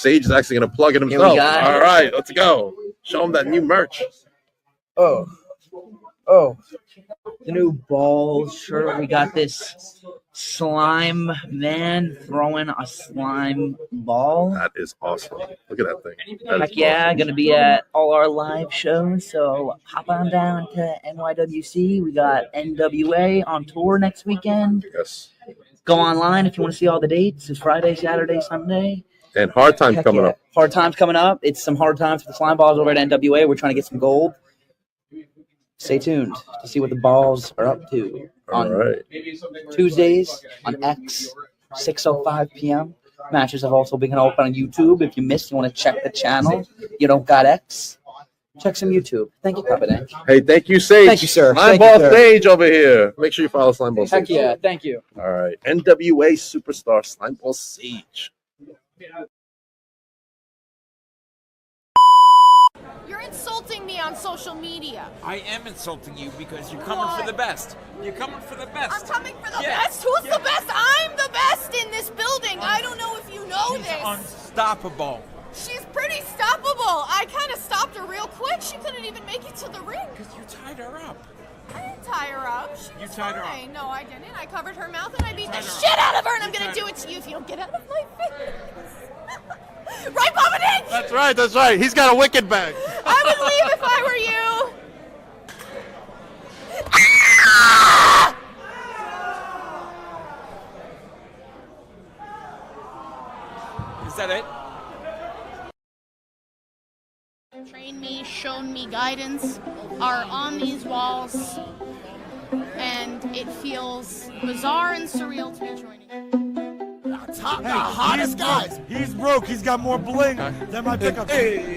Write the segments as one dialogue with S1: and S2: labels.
S1: Sage is actually going to plug it himself. All right, let's go. Show him that new merch.
S2: Oh, the new ball shirt. We got this slime man throwing a slime ball.
S1: That is awesome. Look at that thing.
S2: Heck yeah, awesome. Gonna be at all our live shows, so hop on down to NYWC. We got NWA on tour next weekend.
S1: Yes.
S2: Go online if you want to see all the dates. It's Friday, Saturday, Sunday.
S1: And Hard Times coming up.
S2: Hard Times coming up. It's some Hard Times for the slime balls over at NWA. We're trying to get some gold. Stay tuned to see what the balls are up to on Tuesdays on X, 6:05 p.m. Matches have also been open on YouTube. If you missed, you want to check the channel. You don't got X, check some YouTube. Thank you, Papa Dan.
S1: Hey, thank you, Sage.
S2: Thank you, sir.
S1: Slime Ball Sage over here. Make sure you follow Slime Ball Sage.
S2: Heck yeah, thank you.
S1: All right, NWA superstar Slime Ball Sage.
S3: You're insulting me on social media.
S4: I am insulting you because you're coming for the best. You're coming for the best.
S3: I'm coming for the best? Who's the best? I'm the best in this building. I don't know if you know
S4: She's
S3: this.
S4: Unstoppable.
S3: She's pretty stoppable. I kind of stopped her real quick. She couldn't even make it to the ring.
S4: Because you tied her up.
S3: I didn't tie her up.
S4: You tied her up.
S3: No, I didn't. I covered her mouth and I beat the shit out of her, and I'm going to do it to you if you don't get out of my face. Right, Papa Nick?
S1: That's right, that's right. He's got a wicked bag.
S3: I would leave if I were you.
S4: Is that it?
S3: Trained me, shown me guidance are on these walls, and it feels bizarre and surreal to be joining.
S5: The hottest guys.
S6: He's broke. He's got more bling than my pickup.
S1: Hey,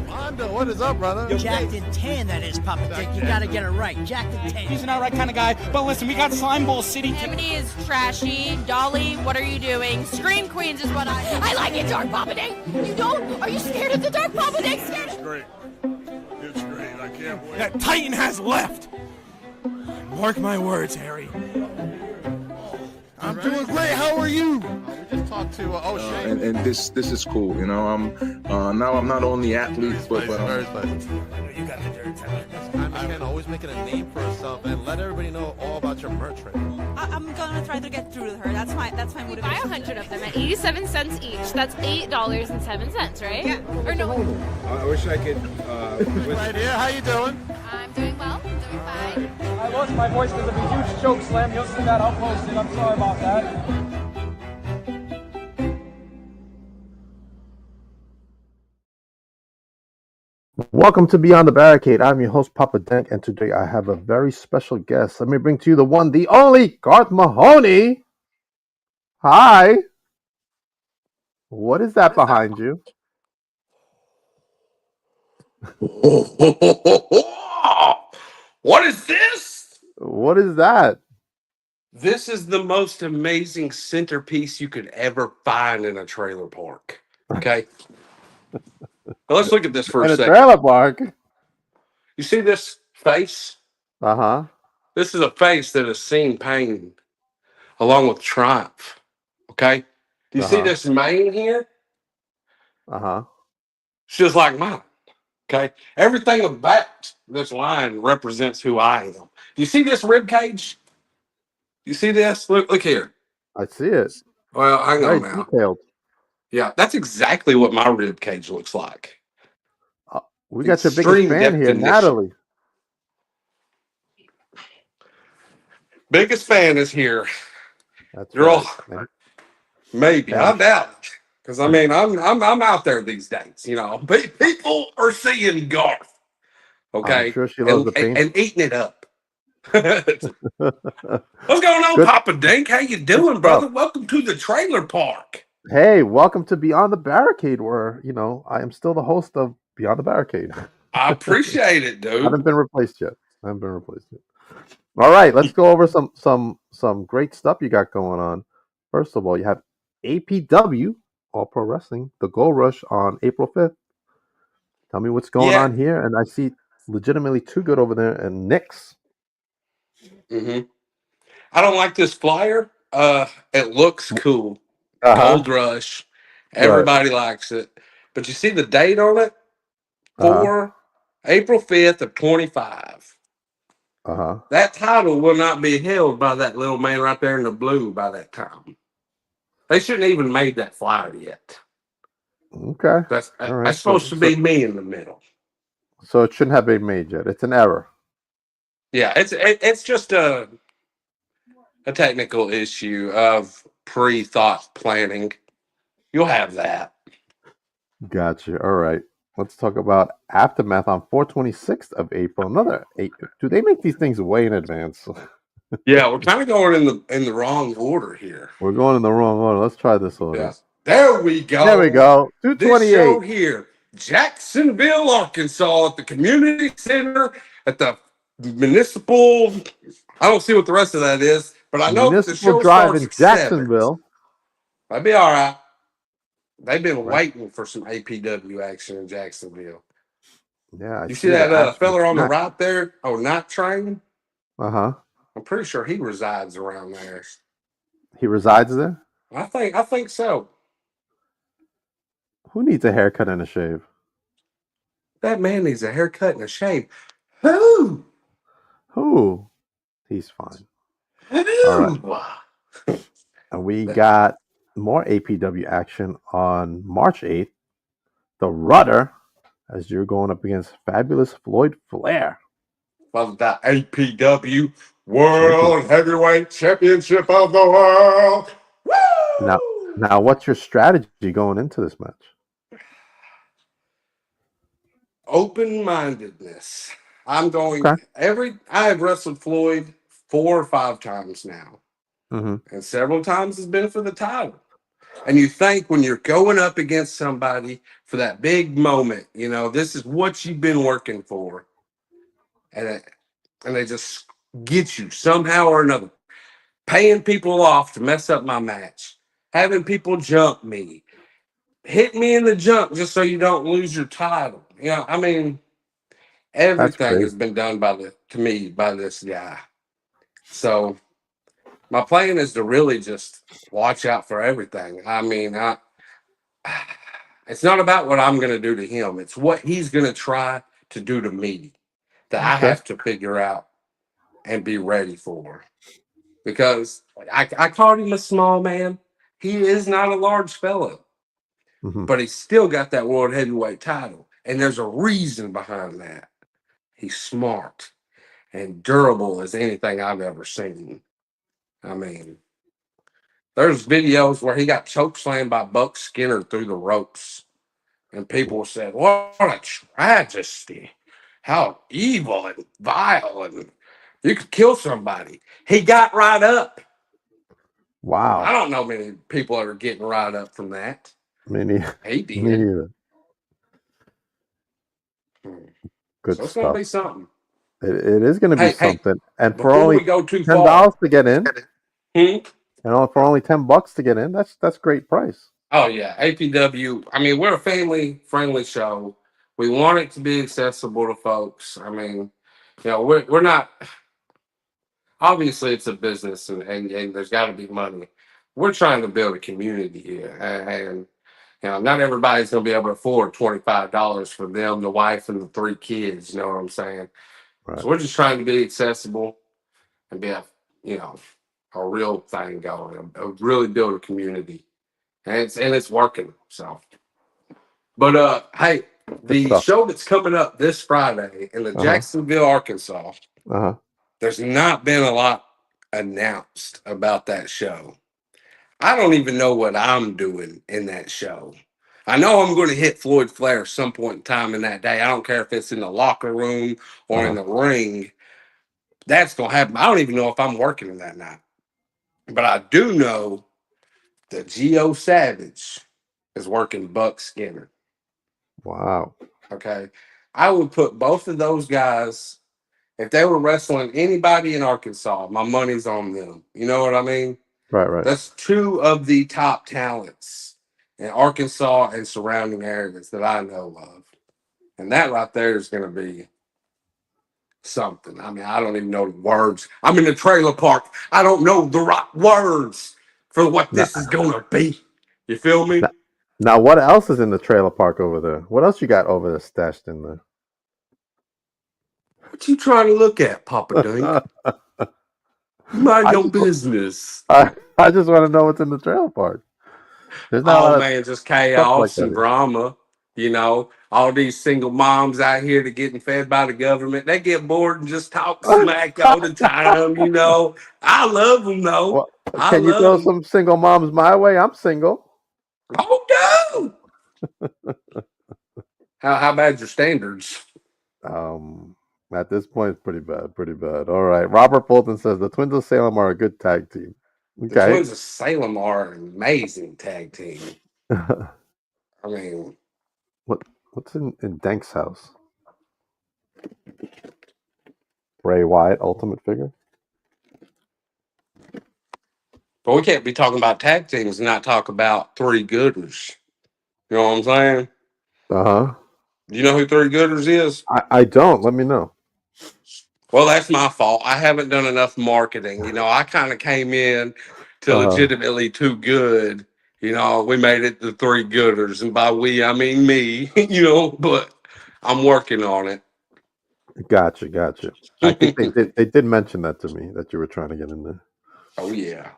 S1: Mondo, what is up, brother?
S7: Jacked in 10, that is, Papa Dick. You gotta get it right. Jacked in 10.
S8: He's an outright kind of guy. But listen, we got Slime Ball City.
S3: Amity is trashy. Dolly, what are you doing? Scream Queens is what I like it dark, Papa Dick. You don't? Are you scared of the dark, Papa Dick?
S6: It's great. It's great. I can't wait. That Titan has left. Mark my words, Harry.
S5: I'm doing great. How are you?
S1: We just talked to Shane.
S9: And this is cool. You know, now I'm not only athlete, but
S1: You got
S6: the dirt.
S1: I'm always making a name for herself and let everybody know all about your merch right now.
S10: I'm gonna try to get through to her. That's my motivation.
S3: Buy 100 of them at 87 cents each. That's $8.07, right? Yeah. Or no?
S6: I wish I could.
S1: Right here. How you doing?
S3: I'm doing well. I'm doing fine.
S8: I lost my voice because of a huge choke slam. You'll see that. I'll post it. I'm sorry about that.
S1: Welcome to Beyond the Barricade. I'm your host, Papa Denk, and today I have a very special guest. Let me bring to you the one, the only, Garth Mahoney. Hi. What is that behind you?
S11: What is this?
S1: What is that?
S11: This is the most amazing centerpiece you could ever find in a trailer park. Okay. Now let's look at this for a second.
S1: Trailer park.
S11: You see this face?
S1: Uh-huh.
S11: This is a face that has seen pain along with triumph. Okay. Do you see this mane here?
S1: Uh-huh.
S11: It's just like mine. Okay. Everything about this line represents who I am. Do you see this rib cage? You see this? Look here.
S1: I see it.
S11: Well, hang on now.
S1: Detailed.
S11: Yeah, that's exactly what my rib cage looks like.
S1: We got your biggest fan here, Natalie.
S11: Biggest fan is here.
S1: That's
S11: Girl,
S1: right,
S11: maybe.
S1: Yeah.
S11: I doubt it. Because I mean, I'm out there these days. You know, people are seeing Garth. Okay,
S1: I'm sure she loves the pain.
S11: and eating it up. What's going on, Papa Dink? How you doing, brother? Welcome to the trailer park.
S1: Hey, welcome to Beyond the Barricade, where I am still the host of Beyond the Barricade.
S11: I appreciate it, dude.
S1: I haven't been replaced yet. All right, let's go over some great stuff you got going on. First of all, you have APW, All Pro Wrestling, the Gold Rush on April 5th. Tell me what's going on here. And I see legitimately Too Good over there and Nick's.
S11: I don't like this flyer. It looks cool, Gold Rush. Everybody likes it. But you see the date on it? For April 5th of 25. That title will not be held by that little man right there in the blue by that time. They shouldn't even made that flyer yet.
S1: Okay.
S11: That's
S1: All right.
S11: that's supposed to be me in the middle.
S1: So it shouldn't have been made yet. It's an error.
S11: Yeah, it's just a technical issue of pre-thought planning. You'll have that.
S1: Gotcha. All right. Let's talk about Aftermath on 4/26th of April. Another 8. Do they make these things way in advance?
S11: Yeah, we're kind of going in the wrong order here.
S1: We're going in the wrong order. Let's try this order.
S11: Yeah. There we go.
S1: There we go.
S11: This show
S1: 2/28.
S11: here, Jacksonville, Arkansas, at the community center, at the municipal. I don't see what the rest of that is, but I know the show
S1: Drive
S11: starts
S1: in
S11: at 7.
S1: Jacksonville.
S11: That'd be all right. They've been waiting for some APW action in Jacksonville.
S1: Yeah,
S11: you see that fella on the
S1: Night.
S11: right there? Oh, Night Train.
S1: I'm
S11: pretty sure he resides around there.
S1: He resides there?
S11: I think so.
S1: Who needs a haircut and a shave?
S11: That man needs a haircut and a shave. Who?
S1: He's fine.
S11: Who?
S1: All right. And we got more APW action on March 8th. The Rudder, as you're going up against Fabulous Floyd Flair.
S11: Well, the APW World Heavyweight Championship of the World. Woo!
S1: Now, what's your strategy going into this match?
S11: Open-mindedness. I'm going I have wrestled Floyd 4 or 5 times now. And several times it's been for the title. And you think when you're going up against somebody for that big moment, you know, this is what you've been working for. And they just get you somehow or another. Paying people off to mess up my match. Having people jump me. Hit me in the jump just so you don't lose your title. You know, I mean, everything has been done to me by this guy. So my plan is to really just watch out for everything. I mean, it's not about what I'm going to do to him. It's what he's going to try to do to me that I have to figure out and be ready for. Because I called him a small man. He is not a large fellow. But he's still got that world heavyweight title. And there's a reason behind that. He's smart and durable as anything I've ever seen. I mean, there's videos where he got chokeslammed by Buck Skinner through the ropes. And people said, what a tragedy. How evil and vile. And you could kill somebody. He got right up.
S1: Wow.
S11: I don't know many people that are getting right up from that. He did.
S1: Me neither. Good
S11: so it's
S1: stuff.
S11: Gonna be something.
S1: It is going to be something. And for
S11: before
S1: only
S11: we go too
S1: $10 to get in,
S11: and
S1: for only $10 to get in, that's great price.
S11: Oh yeah, APW. I mean, we're a family-friendly show. We want it to be accessible to folks. I mean, you know, we're not. Obviously, it's a business, and there's got to be money. We're trying to build a community here, and you know, not everybody's going to be able to afford $25 for them, the wife, and the 3 kids. You know what I'm saying? Right. So we're just trying to be accessible and be a real thing going, really build a community, and it's working. So, but hey, the show that's coming up this Friday in Jacksonville, Arkansas. There's not been a lot announced about that show. I don't even know what I'm doing in that show. I know I'm going to hit Floyd Flair some point in time in that day. I don't care if it's in the locker room or in the ring. That's going to happen. I don't even know if I'm working that night. But I do know that Geo Savage is working Buck Skinner.
S1: Wow.
S11: Okay. I would put both of those guys, if they were wrestling anybody in Arkansas, my money's on them. You know what I mean?
S1: Right.
S11: That's 2 of the top talents in Arkansas and surrounding areas that I know of. And that right there is going to be something. I mean, I don't even know the words. I'm in the trailer park. I don't know the right words for what this is going to be. You feel me?
S1: Now, what else is in the trailer park over there? What else you got over there stashed in there?
S11: What you trying to look at, Papa Dink? Mind
S1: I
S11: your
S1: just,
S11: business.
S1: I just want to know what's in the trailer park. There's not a
S11: Oh
S1: lot of
S11: man, just
S1: stuff like
S11: chaos
S1: that
S11: and
S1: here.
S11: drama. You know, all these single moms out here that getting fed by the government, they get bored and just talk smack all the time. You know, I love them though.
S1: Well,
S11: I
S1: can you
S11: love
S1: throw
S11: them.
S1: some single moms my way? I'm single.
S11: Oh no! How bad your standards?
S1: At this point, it's pretty bad. Pretty bad. All right. Robert Bolton says the Twins of Salem are a good tag team.
S11: The
S1: Okay.
S11: Twins of Salem are an amazing tag team. I mean,
S1: what's in Dank's house? Bray Wyatt, Ultimate Figure.
S11: but we can't be talking about tag teams and not talk about Three Gooders. You know what I'm saying?
S1: Uh-huh.
S11: You know who Three Gooders is?
S1: I don't. Let me know.
S11: Well, that's my fault. I haven't done enough marketing. You know, I kind of came in to legitimately Too Good. You know, we made it the Three Gooders. And by we, I mean me, you know, but I'm working on it.
S1: Gotcha. I think they did mention that to me, that you were trying to get in there.
S11: Oh, yeah.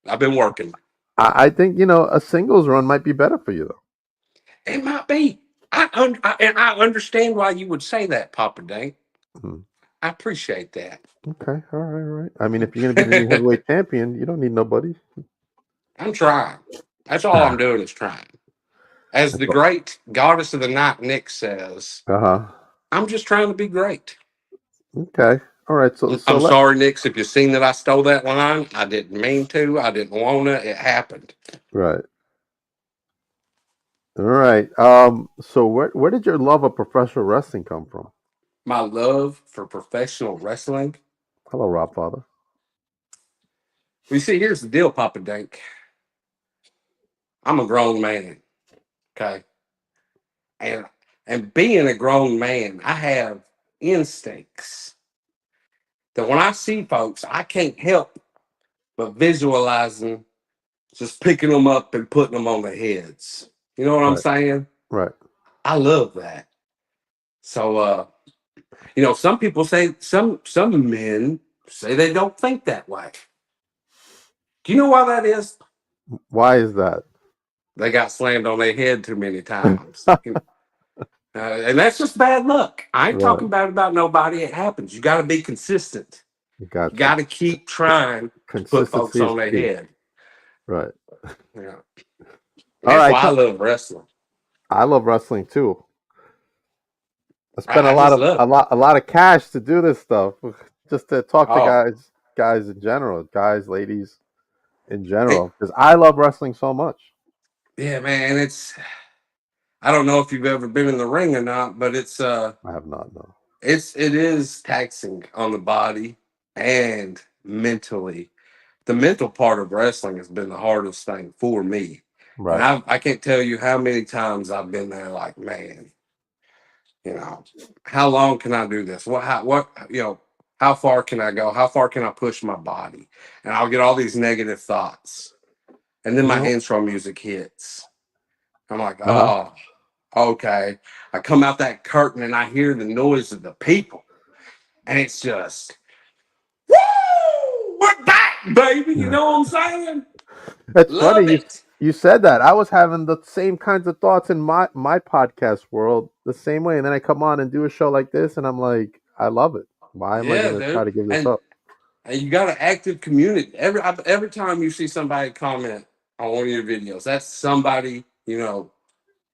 S11: I've been working.
S1: I think, a singles run might be better for you, though.
S11: It might be. And I understand why you would say that, Papa Dink. I appreciate that.
S1: Okay, all right. I mean, if you're going to be the new heavyweight champion, you don't need nobody.
S11: I'm trying. That's all I'm doing is trying. As the great goddess of the night, Nick says, I'm just trying to be great.
S1: Okay. All right. So
S11: I'm sorry, Nick, if you've seen that I stole that line. I didn't mean to. I didn't want to. It happened.
S1: Right. All right. So where did your love of professional wrestling come from?
S11: My love for professional wrestling.
S1: Hello, Rob Father.
S11: Well, you see, here's the deal, Papa Dink. I'm a grown man. Okay. And being a grown man, I have instincts that when I see folks, I can't help but visualizing just picking them up and putting them on their heads. You know what I'm saying?
S1: Right.
S11: I love that. So, some people say, some men say they don't think that way. Do you know why that is?
S1: Why is that?
S11: They got slammed on their head too many times. And that's just bad luck. I ain't talking bad about nobody. It happens. You got to be consistent. You got to keep trying to put folks on their head.
S1: Right.
S11: Yeah.
S1: That's
S11: why I love wrestling.
S1: I love wrestling too. I spent a lot of cash to do this stuff, just to talk to guys in general, guys, ladies in general, because I love wrestling so much.
S11: Yeah, man, I don't know if you've ever been in the ring or not, but
S1: I have not, no.
S11: It is taxing on the body and mentally. The mental part of wrestling has been the hardest thing for me.
S1: Right.
S11: And I can't tell you how many times I've been there like, man, how long can I do this? How far can I go? How far can I push my body? And I'll get all these negative thoughts. And then my intro music hits. I'm like, oh, okay. I come out that curtain and I hear the noise of the people. And it's just, woo! We're back, baby. You know what I'm saying?
S1: It's funny you said that. I was having the same kinds of thoughts in my podcast world the same way. And then I come on and do a show like this and I'm like, I love it. Why am I going to try to give this up?
S11: And you got an active community. Every time you see somebody comment on one of your videos, that's somebody,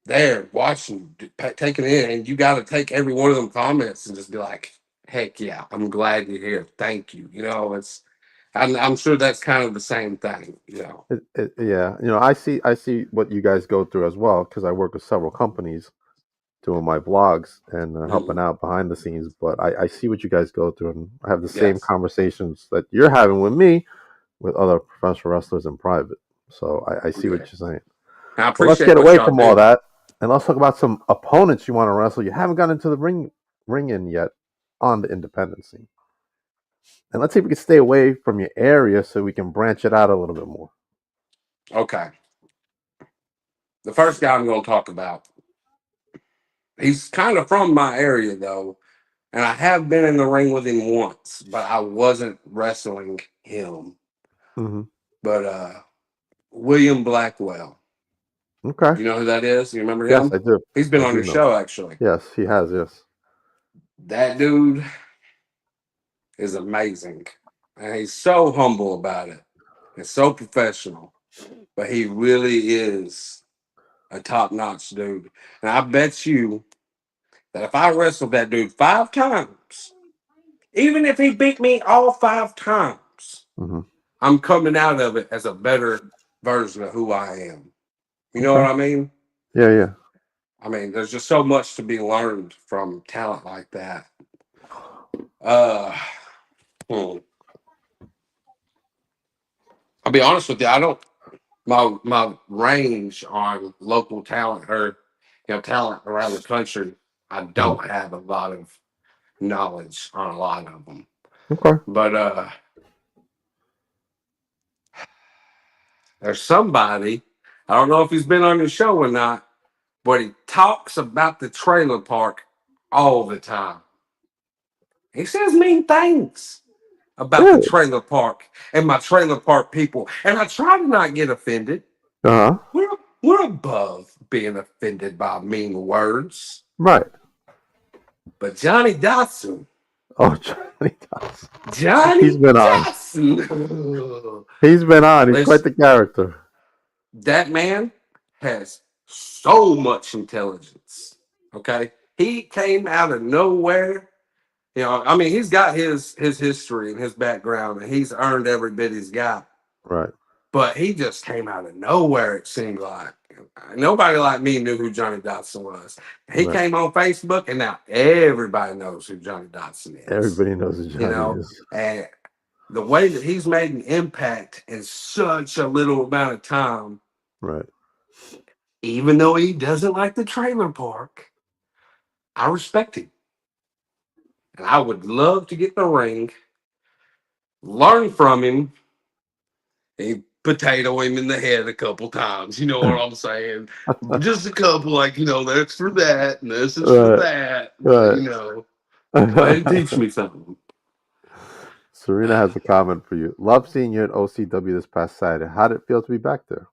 S11: there watching, taking it in. And you got to take every one of them comments and just be like, heck yeah, I'm glad you're here. Thank you. I'm sure that's kind of the same thing,
S1: Yeah. I see what you guys go through as well, because I work with several companies doing my vlogs and helping out behind the scenes. But I see what you guys go through, and I have the same conversations that you're having with me with other professional wrestlers in private. So I see what you're saying.
S11: I appreciate.
S1: Well, let's get away from all that, and let's talk about some opponents you want to wrestle. You haven't gotten into the ring in yet on the independent scene. And let's see if we can stay away from your area so we can branch it out a little bit more.
S11: Okay. the first guy I'm going to talk about. He's kind of from my area though, and I have been in the ring with him once, but I wasn't wrestling him.
S1: Mm-hmm.
S11: But William Blackwell.
S1: Okay.
S11: You know who that is? You remember him?
S1: Yes, I do.
S11: He's been
S1: I
S11: on
S1: do
S11: your
S1: know.
S11: show actually.
S1: Yes, he has. Yes.
S11: That dude is amazing, and he's so humble about it. And so professional, but he really is a top-notch dude. And I bet you that if I wrestled that dude 5 times, even if he beat me all 5 times,
S1: Mm-hmm.
S11: I'm coming out of it as a better version of who I am. You know what I mean?
S1: Yeah, yeah.
S11: I mean, there's just so much to be learned from talent like that. I'll be honest with you, I don't my range on local talent or talent around the country, I don't have a lot of knowledge on a lot of them.
S1: Okay.
S11: But there's somebody, I don't know if he's been on your show or not, but he talks about the trailer park all the time. He says mean things about the trailer park and my trailer park people. And I try to not get offended.
S1: Uh-huh.
S11: We're above being offended by mean words.
S1: Right.
S11: But Johnny Dotson.
S1: Oh, Johnny Dotson.
S11: Johnny
S1: He's been
S11: Dotson.
S1: on. He's been on. He's quite the character.
S11: That man has so much intelligence. Okay. He came out of nowhere. I mean, he's got his history and his background, and he's earned every bit he's got.
S1: Right.
S11: But he just came out of nowhere, it seemed like. Nobody like me knew who Johnny Dotson was. He came on Facebook, and now everybody knows who Johnny Dotson is.
S1: Everybody knows who Johnny is.
S11: And the way that he's made an impact in such a little amount of time.
S1: Right.
S11: Even though he doesn't like the trailer park, I respect him. And I would love to get in the ring, learn from him, and potato him in the head a couple times. You know what I'm saying? Just a couple, that's for that, and this is for that.
S1: Right.
S11: Go ahead and teach me something.
S1: Serena has a comment for you. Love seeing you at OCW this past Saturday. How did it feel to be back there?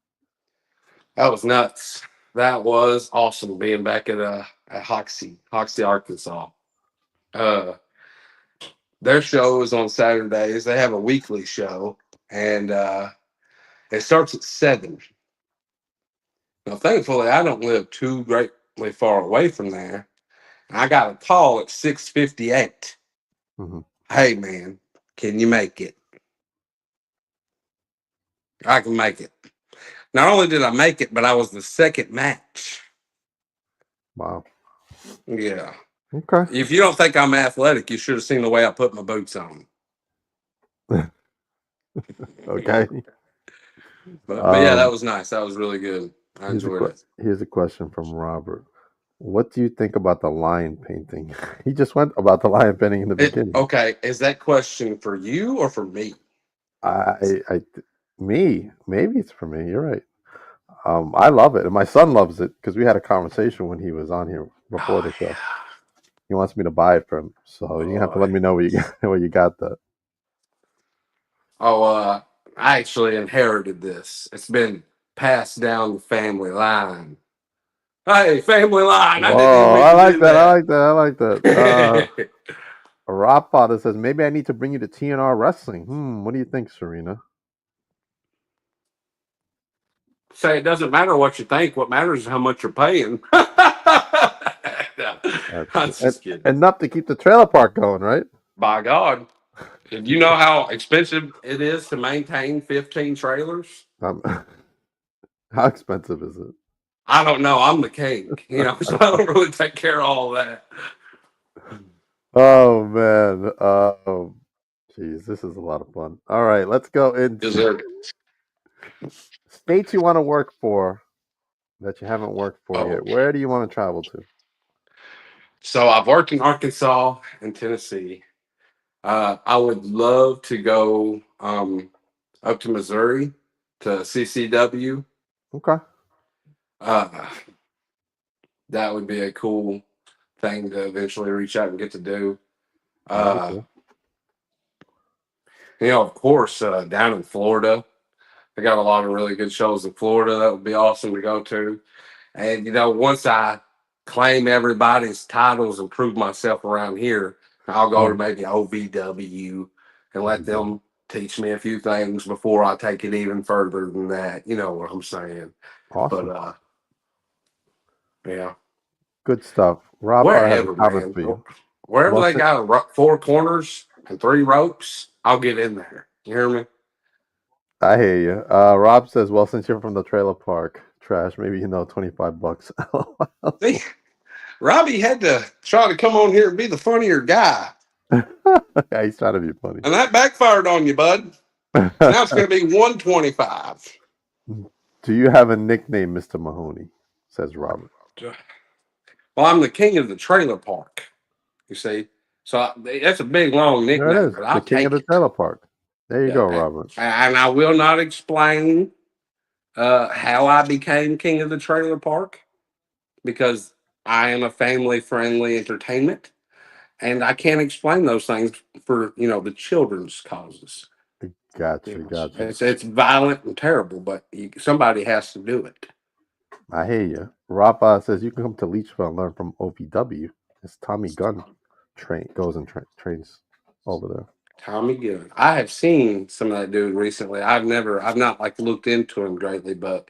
S11: That was nuts. That was awesome being back at Hoxie, Arkansas. Their show is on Saturdays. They have a weekly show, and it starts at 7. Now, thankfully, I don't live too greatly far away from there. I got a call at 6:58.
S1: Mm-hmm.
S11: Hey, man, can you make it? I can make it. Not only did I make it, but I was the second match.
S1: Wow.
S11: Yeah.
S1: Okay.
S11: If you don't think I'm athletic, you should have seen the way I put my boots on.
S1: Okay.
S11: But yeah, that was nice. That was really good. I enjoyed it.
S1: Here's a question from Robert. What do you think about the lion painting? He just went about the lion painting in the beginning.
S11: Okay, is that question for you or for me?
S1: Me. Maybe it's for me. You're right. I love it, and my son loves it because we had a conversation when he was on here before the show. He wants me to buy it for him, so you have to let me know where you got that.
S11: I actually inherited this. It's been passed down the family line. Hey, family line!
S1: I like that. Rob Father says maybe I need to bring you to TNR Wrestling. What do you think, Serena?
S11: Say it doesn't matter what you think. What matters is how much you're paying. I'm just kidding.
S1: Enough to keep the trailer park going, right?
S11: By God. Do you know how expensive it is to maintain 15 trailers?
S1: How expensive is it?
S11: I don't know. I'm the king, so I don't really take care of all that.
S1: Oh, man. Geez, this is a lot of fun. All right, let's go into states you want to work for that you haven't worked for yet. Where do you want to travel to?
S11: So I've worked in Arkansas and Tennessee. I would love to go up to Missouri to CCW.
S1: Okay.
S11: That would be a cool thing to eventually reach out and get to do.
S1: That'd be cool.
S11: Of course, down in Florida, they got a lot of really good shows in Florida. That would be awesome to go to. And once I claim everybody's titles and prove myself around here, I'll go to maybe OVW and let them teach me a few things before I take it even further than that. You know what I'm saying?
S1: Awesome.
S11: But yeah,
S1: good stuff. Rob, I have a
S11: wherever,
S1: comment
S11: man,
S1: for you.
S11: wherever they got 4 corners and 3 ropes, I'll get in there. You hear me?
S1: I hear you. Rob says, "Well, since you're from the trailer park, trash, maybe $25."
S11: See, Robbie had to try to come on here and be the funnier guy.
S1: Yeah, he's trying to be funny.
S11: And that backfired on you, bud. Now it's going to be 125.
S1: Do you have a nickname, Mr. Mahoney? Says Robert.
S11: Well, I'm the king of the trailer park. You see, so that's a big long nickname.
S1: There it is.
S11: But I'll
S1: The king of the trailer park. There you go, Robert.
S11: And I will not explain how I became king of the trailer park because I am a family-friendly entertainment, and I can't explain those things for the children's causes.
S1: Gotcha.
S11: It's violent and terrible, but somebody has to do it.
S1: I hear you. Rob says you can come to Leechville and learn from OVW. It's Tommy Gunn goes and trains over there.
S11: Tommy Gunn. I have seen some of that dude recently. I've not like looked into him greatly, but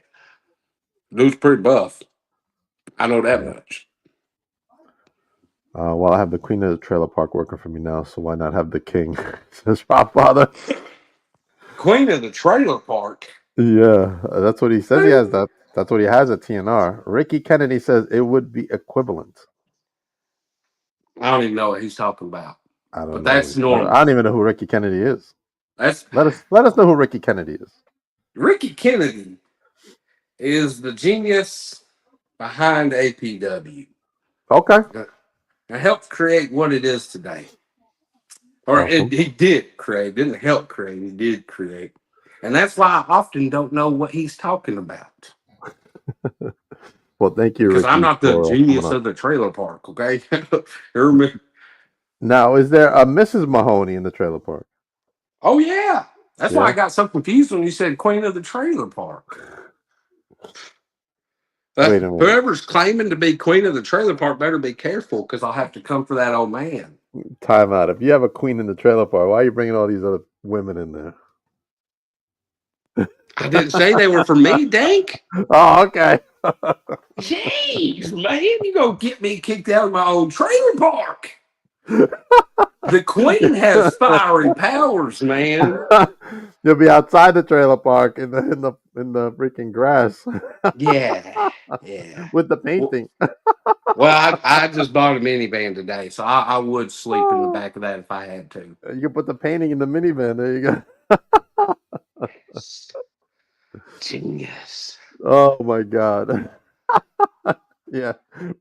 S11: dude's pretty buff. I know that much.
S1: Well, I have the queen of the trailer park working for me now, so why not have the king? Says Rob Father.
S11: Queen of the trailer park.
S1: Yeah, that's what he says. He has that. That's what he has at TNR. Ricky Kennedy says it would be equivalent.
S11: I don't even know what he's talking about.
S1: I don't know.
S11: That's normal.
S1: I don't even know who Ricky Kennedy is. Let us know who Ricky Kennedy is.
S11: Ricky Kennedy is the genius behind APW.
S1: Okay.
S11: That helped create what it is today. Or
S1: awesome.
S11: He did create. Didn't help create. He did create. And that's why I often don't know what he's talking about.
S1: Well, thank you,
S11: because
S1: Ricky,
S11: I'm not the genius of the trailer park. Okay, hear me?
S1: Now, is there a Mrs. Mahoney in the trailer park?
S11: Oh yeah, that's why I got so confused when you said Queen of the Trailer Park.
S1: Wait a minute.
S11: Whoever's claiming to be Queen of the Trailer Park better be careful because I'll have to come for that old man.
S1: Time out. If you have a queen in the trailer park, why are you bringing all these other women in there?
S11: I didn't say they were for me, Dank.
S1: Oh, okay.
S11: Jeez, man, you gonna get me kicked out of my own trailer park. The queen has fiery powers, man.
S1: You'll be outside the trailer park in the freaking grass.
S11: Yeah.
S1: With the painting.
S11: Well, I just bought a minivan today, so I would sleep in the back of that if I had to.
S1: You can put the painting in the minivan. There you go.
S11: Genius.
S1: Oh my God. Yeah,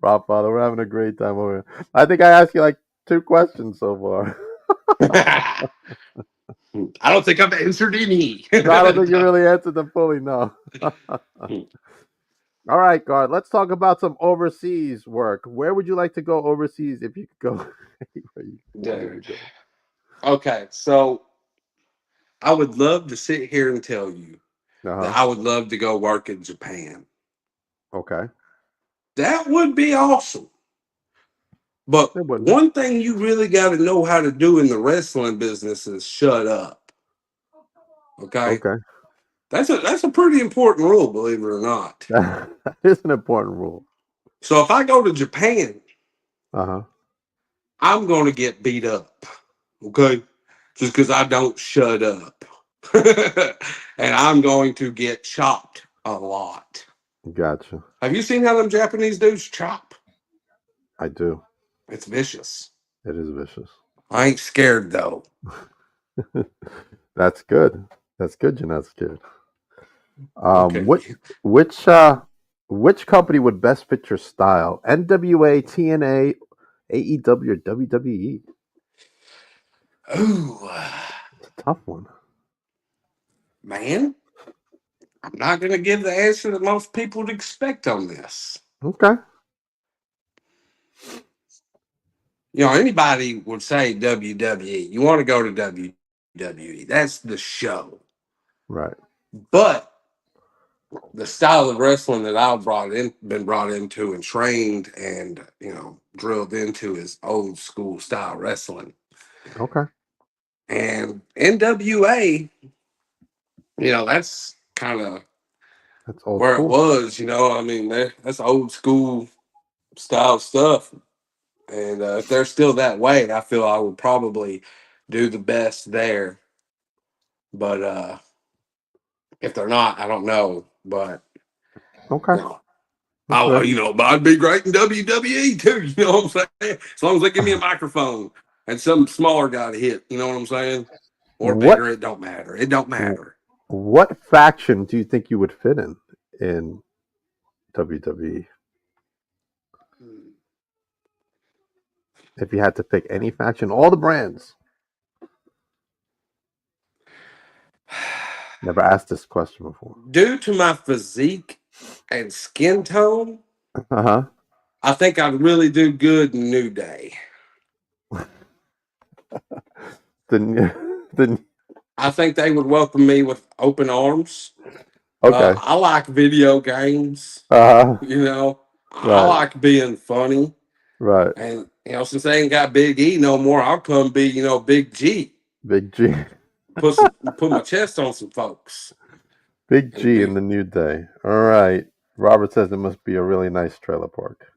S1: Rob Father, we're having a great time over here. I think I asked you like 2 questions so far.
S11: I don't think I've answered any.
S1: I don't think you really answered them fully, no. All right, Garth, let's talk about some overseas work. Where would you like to go overseas if you could go?
S11: Dude. Okay, so I would love to sit here and tell you that I would love to go work in Japan.
S1: Okay.
S11: That would be awesome. But one thing you really got to know how to do in the wrestling business is shut up. Okay?
S1: Okay.
S11: That's a pretty important rule, believe it or not.
S1: That is an important rule.
S11: So if I go to Japan,
S1: I'm
S11: going to get beat up. Okay? Just because I don't shut up. And I'm going to get chopped a lot.
S1: Gotcha.
S11: Have you seen how them Japanese dudes chop?
S1: I do.
S11: It's vicious.
S1: It is vicious.
S11: I ain't scared though.
S1: That's good. That's good. You're not scared.
S11: Okay.
S1: Which company would best fit your style? NWA, TNA, AEW, or WWE?
S11: Ooh,
S1: it's a tough one,
S11: man. I'm not going to give the answer that most people would expect on this.
S1: Okay.
S11: Anybody would say WWE. You want to go to WWE. That's the show.
S1: Right.
S11: But the style of wrestling that I've been brought into and trained and, drilled into is old school style wrestling.
S1: Okay.
S11: And NWA, that's kind of
S1: That's old
S11: where it
S1: school.
S11: was, I mean, that's old school style stuff. And if they're still that way, I feel I would probably do the best there. But if they're not, I don't know. But
S1: Okay.
S11: but I'd be great in WWE too. You know what I'm saying? As long as they give me a microphone and some smaller guy to hit. You know what I'm saying? Or
S1: What
S11: bigger, it don't matter. It don't matter.
S1: what faction do you think you would fit in WWE? If you had to pick any faction, all the brands. Never asked this question before.
S11: Due to my physique and skin tone,
S1: Uh-huh.
S11: I think I'd really do good in New Day.
S1: The
S11: I think they would welcome me with open arms.
S1: Okay.
S11: I like video games.
S1: Uh-huh.
S11: I like being funny.
S1: Right.
S11: And since they ain't got Big E no more, I'll come be Big G.
S1: Big G.
S11: Put my chest on some folks.
S1: Big G in the New Day. All right. Robert says it must be a really nice trailer park.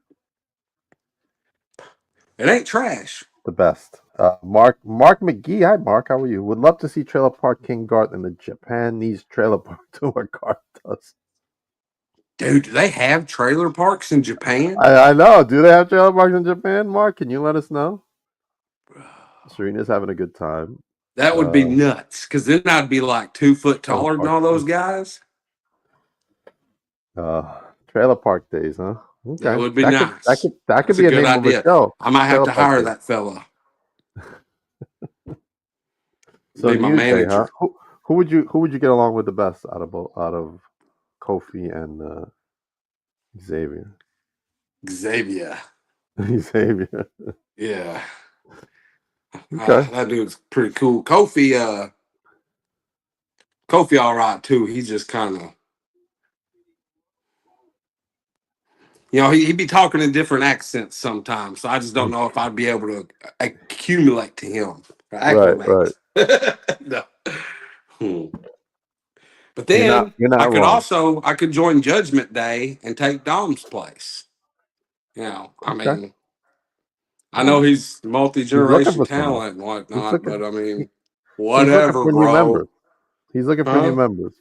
S11: It ain't trash.
S1: The best. Mark McGee. Hi, Mark. How are you? Would love to see Trailer Park King Garth in the Japanese trailer park tour Garth does.
S11: Dude, do they have trailer parks in Japan?
S1: I know. Do they have trailer parks in Japan, Mark? Can you let us know? Serena's having a good time.
S11: That would be nuts, because then I'd be like 2 foot taller than all those guys.
S1: Trailer park days, huh? Okay.
S11: That would be nice.
S1: That could be a name
S11: idea.
S1: of a show.
S11: I might have to hire that fella.
S1: So
S11: be my
S1: New Day,
S11: manager.
S1: huh? Who would you get along with the best out of Kofi and Xavier?
S11: Xavier. Yeah.
S1: Okay.
S11: That dude's pretty cool. Kofi, all right too. He's just kind of, he'd be talking in different accents sometimes. So I just don't know if I'd be able to accumulate to him or acclimate.
S1: Right.
S11: No. But then
S1: you're not wrong.
S11: I could join Judgment Day and take Dom's place. I mean, I know he's multi-generation talent and whatnot, but I mean, whatever,
S1: he's looking for
S11: bro.
S1: new members. He's looking for new members.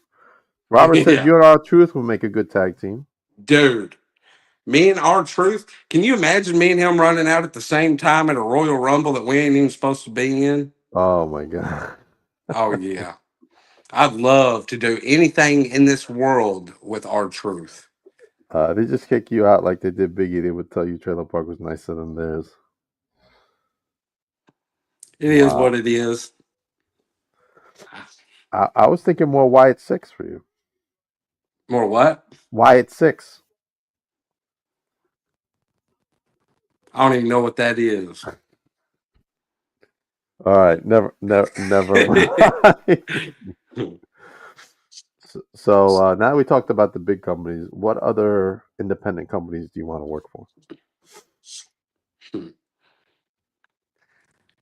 S1: Robert says you and R-Truth will make a good tag team.
S11: Dude, me and R-Truth, can you imagine me and him running out at the same time at a Royal Rumble that we ain't even supposed to be in?
S1: Oh my God.
S11: Oh yeah. I'd love to do anything in this world with R-Truth.
S1: They just kick you out like they did Biggie. They would tell you Trailer Park was nicer than theirs.
S11: It is what it is.
S1: I was thinking more Wyatt 6 for you.
S11: More what?
S1: Wyatt 6.
S11: I don't even know what that is.
S1: All right, never. So now we talked about the big companies. What other independent companies do you want to work for?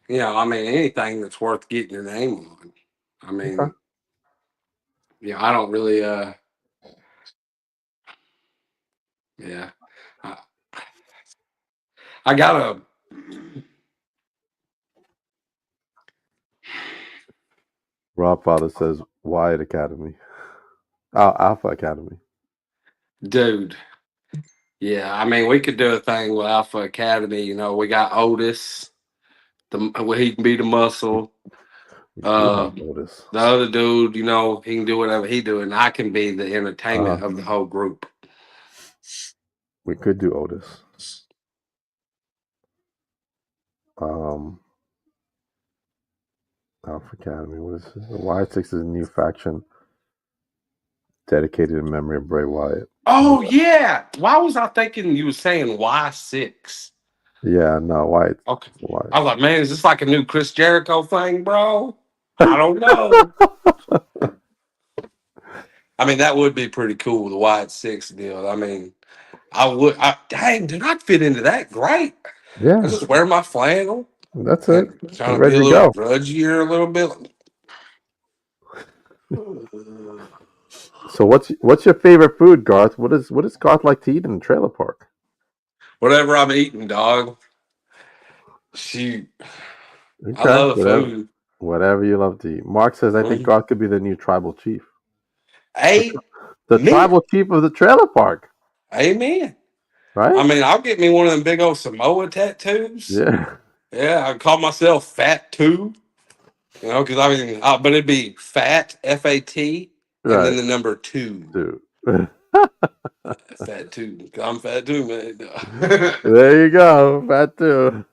S11: I mean, anything that's worth getting your name on. I mean, I don't really, I gotta.
S1: Rob Father says Wyatt Academy. Oh, Alpha Academy.
S11: Dude. Yeah, I mean, we could do a thing with Alpha Academy. We got Otis. He can be the muscle. The other dude, he can do whatever he do, and I can be the entertainment of the whole group.
S1: We could do Otis. Alpha Academy. What is this? The Y6 is a new faction. Dedicated in memory of Bray Wyatt.
S11: Oh yeah. Why was I thinking you were saying Y6?
S1: Yeah, no, Wyatt.
S11: Okay.
S1: Wyatt.
S11: I was like, man, is this like a new Chris Jericho thing, bro? I don't know. I mean, that would be pretty cool, the Y6 deal. I mean, dang, dude, I'd fit into that great.
S1: Yeah,
S11: I just wear my flannel
S1: that's it.
S11: and
S1: You're
S11: kind of be
S1: ready
S11: a
S1: to
S11: little
S1: go.
S11: grudgier a little bit.
S1: So what's your favorite food, Garth? What does Garth like to eat in the trailer park?
S11: Whatever I'm eating, dog. Shoot. I
S1: Okay,
S11: love the food.
S1: whatever you love to eat. Mark says, I think Garth could be the new tribal chief.
S11: Amen.
S1: The tribal chief of the trailer park.
S11: Amen.
S1: Right?
S11: I mean, I'll get me one of them big old Samoa tattoos.
S1: Yeah.
S11: Yeah, I call myself Fat 2. You know, because I mean, but it'd be Fat, F-A-T, and then
S1: Right.
S11: the number 2.
S1: Dude.
S11: Fat 2. 'Cause I'm fat too, man.
S1: There you go. Fat too.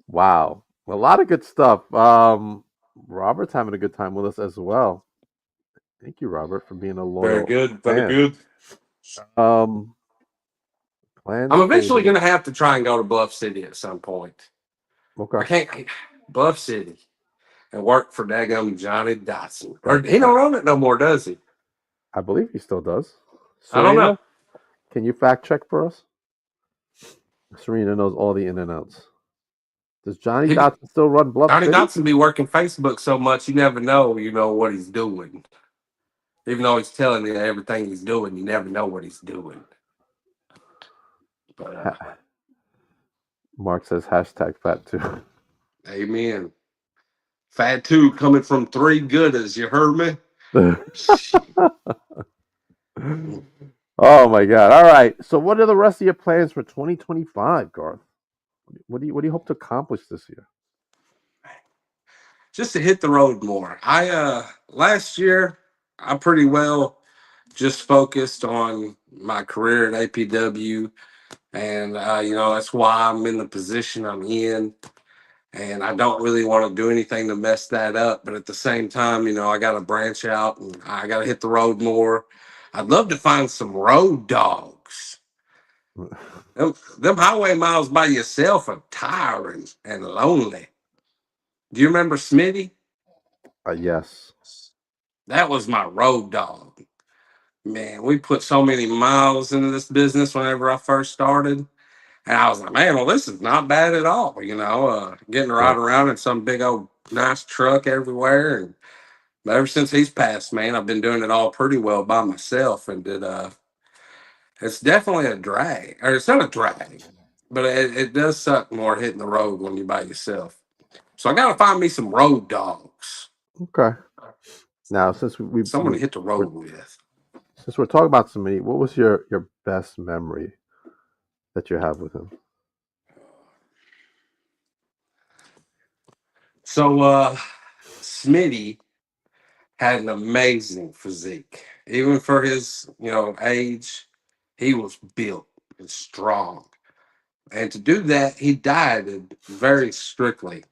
S1: Wow. A lot of good stuff. Robert's having a good time with us as well. Thank you, Robert, for being a
S11: Very
S1: loyal
S11: good. Very
S1: fan.
S11: good.
S1: Plans
S11: I'm eventually
S1: fading.
S11: going to have to try and go to Bluff City at some point.
S1: Okay.
S11: I can't. Bluff City and work for daggum Johnny Dotson. Or
S1: That-
S11: he don't own it no more, does he?
S1: I believe he still does.
S11: I don't know.
S1: Can you fact check for us? Serena knows all the in and outs. Does Johnny Dotson still run Bluff
S11: Johnny
S1: City?
S11: Dotson be working Facebook so much, you never know, what he's doing. Even though he's telling you everything he's doing, you never know what he's doing. But
S1: Mark says hashtag fat too.
S11: Amen. Fat 2 coming from 3 gooders, you heard me?
S1: Oh my God! All right. So, what are the rest of your plans for 2025, Garth? What do you hope to accomplish this year?
S11: Just to hit the road more. Last year I pretty well just focused on my career at APW, and that's why I'm in the position I'm in. And I don't really want to do anything to mess that up. But at the same time, I got to branch out and I got to hit the road more. I'd love to find some road dogs. Them highway miles by yourself are tiring and lonely. Do you remember Smitty?
S1: Yes.
S11: That was my road dog. Man, we put so many miles into this business whenever I first started. And I was like, man, well, this is not bad at all. Getting to ride around in some big old nice truck everywhere. But ever since he's passed, man, I've been doing it all pretty well by myself. And it's definitely a drag. Or it's not a drag, but it does suck more hitting the road when you're by yourself. So I got to find me some road dogs.
S1: Okay. Now, since
S11: someone to hit the road with.
S1: Since we're talking about somebody, what was your best memory that you have with him?
S11: So Smitty had an amazing physique. Even for his, age, he was built and strong. And to do that, he dieted very strictly.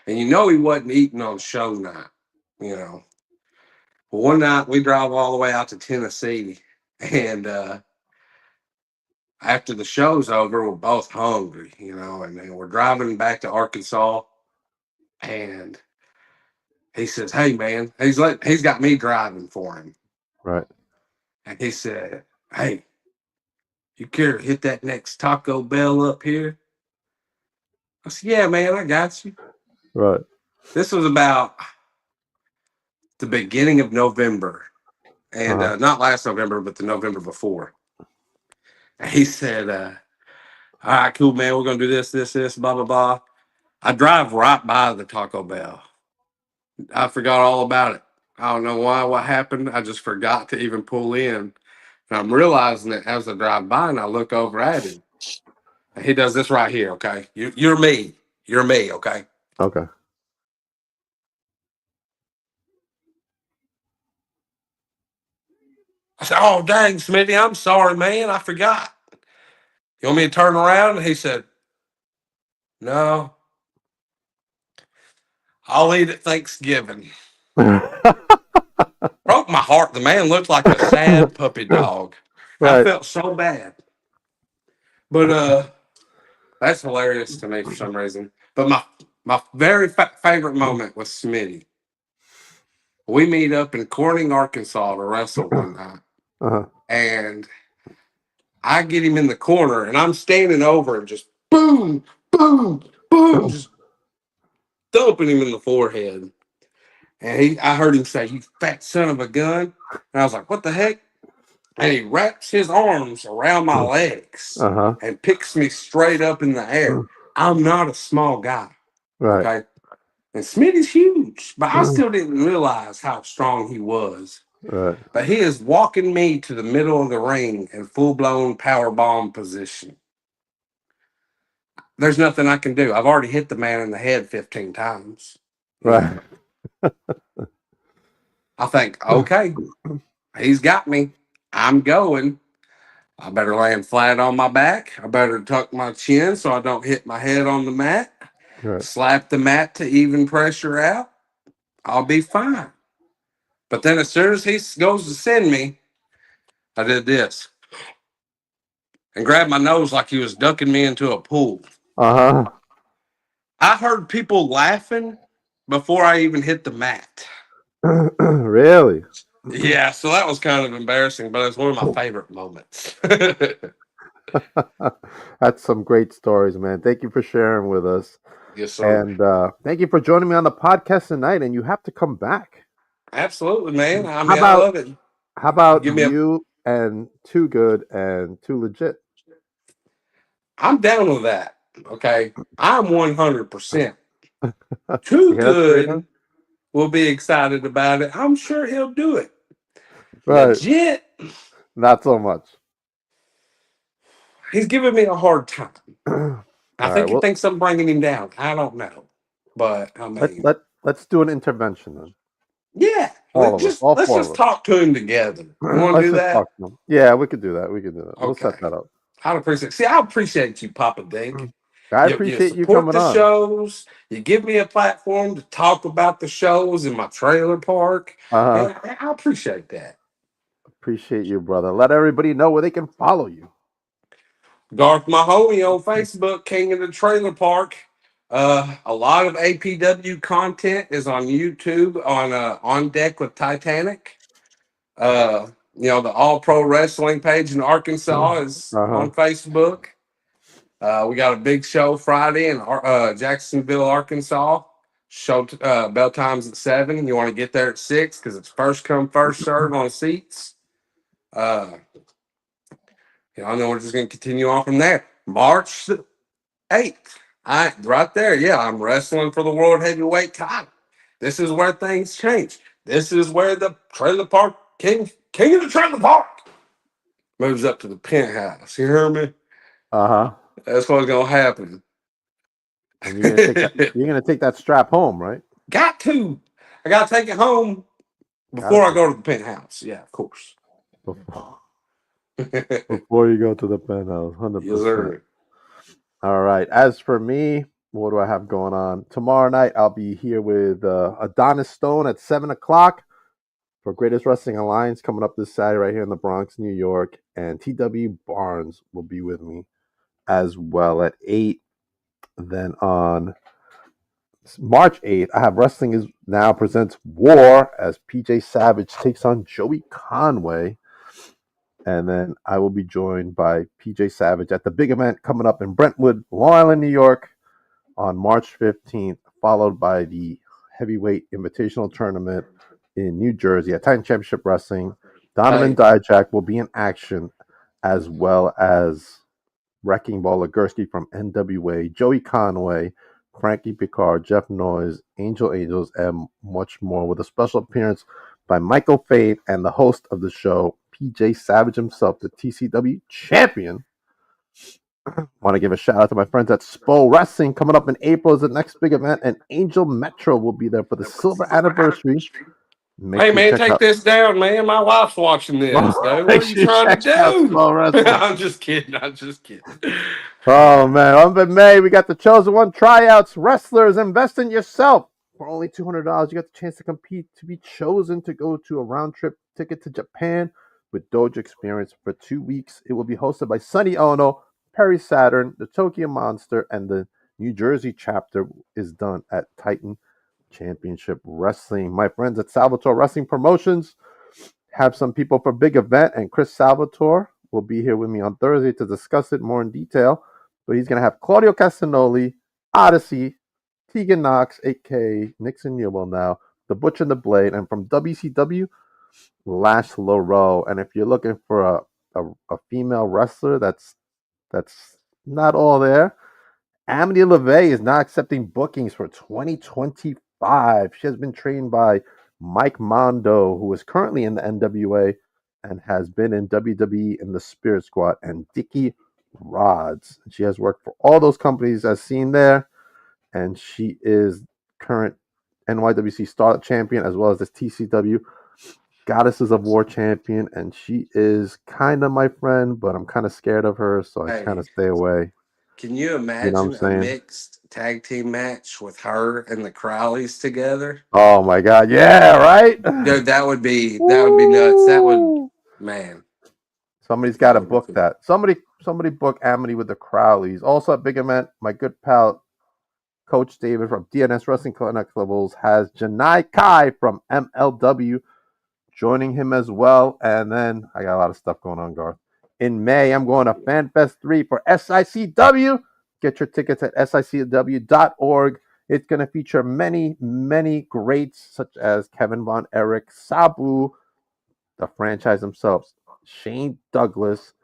S11: And he wasn't eating on show night. Well, one night we drive all the way out to Tennessee, and after the show's over, we're both hungry, and then we're driving back to Arkansas, and he says, "Hey, man," he's got me driving for him,
S1: right?
S11: And he said, "Hey, you care to hit that next Taco Bell up here?" I said, "Yeah, man, I got you."
S1: Right.
S11: This was about the beginning of November, and not last November, but the November before. And he said, "All right, cool, man. We're gonna do this, blah blah blah." I drive right by the Taco Bell. I forgot all about it. I don't know why. What happened? I just forgot to even pull in. And I'm realizing it as I drive by, and I look over at him. And he does this right here. Okay, you're me. You're me. Okay.
S1: Okay.
S11: I said, "Oh, dang, Smitty, I'm sorry, man. I forgot. You want me to turn around?" And he said, "No, I'll eat at Thanksgiving." broke my heart. The man looked like a sad puppy dog. I felt so bad. But that's hilarious to me for some reason. But my very favorite moment was Smitty. We meet up in Corning, Arkansas to wrestle one night. And I get him in the corner, and I'm standing over and just boom, boom, boom, just thumping him in the forehead. And I heard him say, "You fat son of a gun." And I was like, "What the heck?" And he wraps his arms around my legs and picks me straight up in the air. I'm not a small guy.
S1: Right.
S11: Okay. And Smitty's huge, but I still didn't realize how strong he was.
S1: Right.
S11: But he is walking me to the middle of the ring in full-blown power bomb position. There's nothing I can do. I've already hit the man in the head 15 times.
S1: Right.
S11: I think, okay, he's got me. I'm going. I better land flat on my back. I better tuck my chin so I don't hit my head on the mat.
S1: Right.
S11: Slap the mat to even pressure out. I'll be fine. But then as soon as he goes to send me, I did this and grabbed my nose like he was ducking me into a pool. I heard people laughing before I even hit the mat.
S1: Really?
S11: Yeah, so that was kind of embarrassing, but it's one of my favorite moments.
S1: That's some great stories, man. Thank you for sharing with us.
S11: Yes, sir.
S1: And thank you for joining me on the podcast tonight. And you have to come back.
S11: Absolutely, man. I mean, I love it.
S1: How about you and Too Good and Too Legit?
S11: I'm down with that. Okay. I'm 100%. Too Good will be excited about it. I'm sure he'll do it.
S1: Right.
S11: Legit.
S1: Not so much.
S11: He's giving me a hard time. I think he thinks I'm bringing him down. I don't know. But I mean,
S1: let's do an intervention then.
S11: Yeah. Let's just talk to him together. You want to do that?
S1: Yeah, we could do that. Okay. We'll set that up.
S11: I appreciate you, Papa Dink.
S1: I appreciate you coming on.
S11: Shows. You give me a platform to talk about the shows in my trailer park. I appreciate that.
S1: Appreciate you, brother. Let everybody know where they can follow you.
S11: Garth Mahoney on Facebook, King of the Trailer Park. A lot of APW content is on YouTube on Deck with Titanic. The All Pro Wrestling page in Arkansas is on Facebook. We got a big show Friday in Jacksonville, Arkansas. Show bell time's at 7. You want to get there at 6 because it's first come, first serve on seats. And then we're just going to continue on from there. March 8th. Right there. Yeah, I'm wrestling for the World Heavyweight title. This is where things change. This is where the Trailer Park King of the Trailer Park moves up to the penthouse. You hear me? That's what's gonna happen.
S1: And you're gonna take that strap home, right?
S11: Got to. I gotta take it home before I go to the penthouse. Yeah, of course.
S1: Before you go to the penthouse, 100%.
S11: Yes, sir.
S1: All right. As for me, what do I have going on? Tomorrow night, I'll be here with Adonis Stone at 7 o'clock for Greatest Wrestling Alliance coming up this Saturday right here in the Bronx, New York. And TW Barnes will be with me as well at 8. Then on March 8th, I have Wrestling Is Now presents War as PJ Savage takes on Joey Conway. And then I will be joined by PJ Savage at the big event coming up in Brentwood, Long Island, New York on March 15th, followed by the Heavyweight Invitational Tournament in New Jersey at Titan Championship Wrestling. Donovan Dijak will be in action, as well as Wrecking Ball Legursky from NWA, Joey Conway, Frankie Picard, Jeff Noyes, Angels, and much more, with a special appearance by Michael Fade and the host of the show, PJ Savage himself, the TCW champion. Want to give a shout out to my friends at Spo Wrestling. Coming up in April is the next big event, and Angel Metro will be there for the silver anniversary.
S11: Hey, man, take this down, man. My wife's watching this. What are you trying to do? I'm just kidding.
S1: Oh, man. On May, we got the Chosen One tryouts. Wrestlers, invest in yourself. For only $200, you got the chance to compete to be chosen to go to a round trip ticket to Japan with Dojo Experience for 2 weeks. It will be hosted by Sonny Ono, Perry Saturn, the Tokyo Monster, and the New Jersey chapter is done at Titan Championship Wrestling. My friends at Salvatore Wrestling Promotions have some people for big event, and Chris Salvatore will be here with me on Thursday to discuss it more in detail. But he's going to have Claudio Castagnoli, Odyssey, Tegan Knox, a.k.a. Nixon Newell now, The Butcher and the Blade, and from WCW, Lash Loro. And if you're looking for a female wrestler that's not all there, Amity LeVay is not accepting bookings for 2025. She has been trained by Mike Mondo, who is currently in the NWA and has been in WWE in the Spirit Squad, and Dickie Rods. She has worked for all those companies as seen there, and she is current NYWC Star Champion as well as this TCW Goddesses of War Champion, and she is kind of my friend, but I'm kind of scared of her, so I kind of stay away.
S11: Can you imagine
S1: You know what I'm
S11: a
S1: saying?
S11: mixed tag team match with her and the Crowleys together?
S1: Oh my God! Yeah, right.
S11: Dude, that would be nuts. That would, man.
S1: Somebody's got to book that. Somebody book Amity with the Crowleys. Also at big event, my good pal Coach David from DNS Wrestling Connect Levels has Janai Kai from MLW joining him as well. And then I got a lot of stuff going on, Garth. In May, I'm going to FanFest 3 for SICW. Get your tickets at sicw.org. It's going to feature many, many greats such as Kevin Von Erich, Sabu, the franchise themselves, Shane Douglas,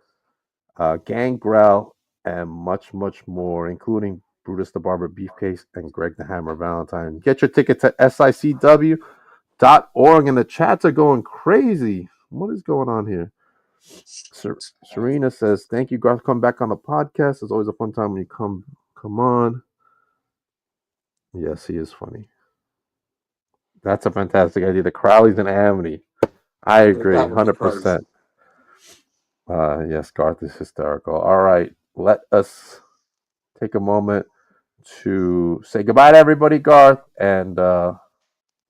S1: Gangrel, and much, much more, including Brutus the Barber Beefcase and Greg the Hammer Valentine. Get your tickets at sicw.org, and the chats are going crazy. What is going on here? Serena says, "Thank you, Garth. Come back on the podcast. It's always a fun time when you come on." Yes, he is funny. That's a fantastic idea. The Crowleys and Amity. I agree, 100%. Yes, Garth is hysterical. All right, let us take a moment to say goodbye to everybody, Garth, and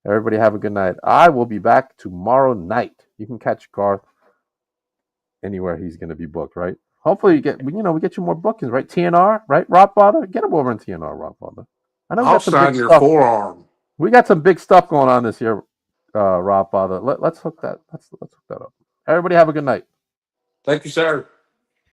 S1: everybody have a good night. I will be back tomorrow night. You can catch Garth anywhere he's going to be booked, right? Hopefully, we get you more bookings, right? TNR, right? Rockfather, get him over in TNR, Rockfather. I know
S11: I'll sign your forearm.
S1: We got some big stuff going on this year, Rockfather. Let's hook that. Let's hook that up. Everybody have a good night.
S11: Thank you, sir.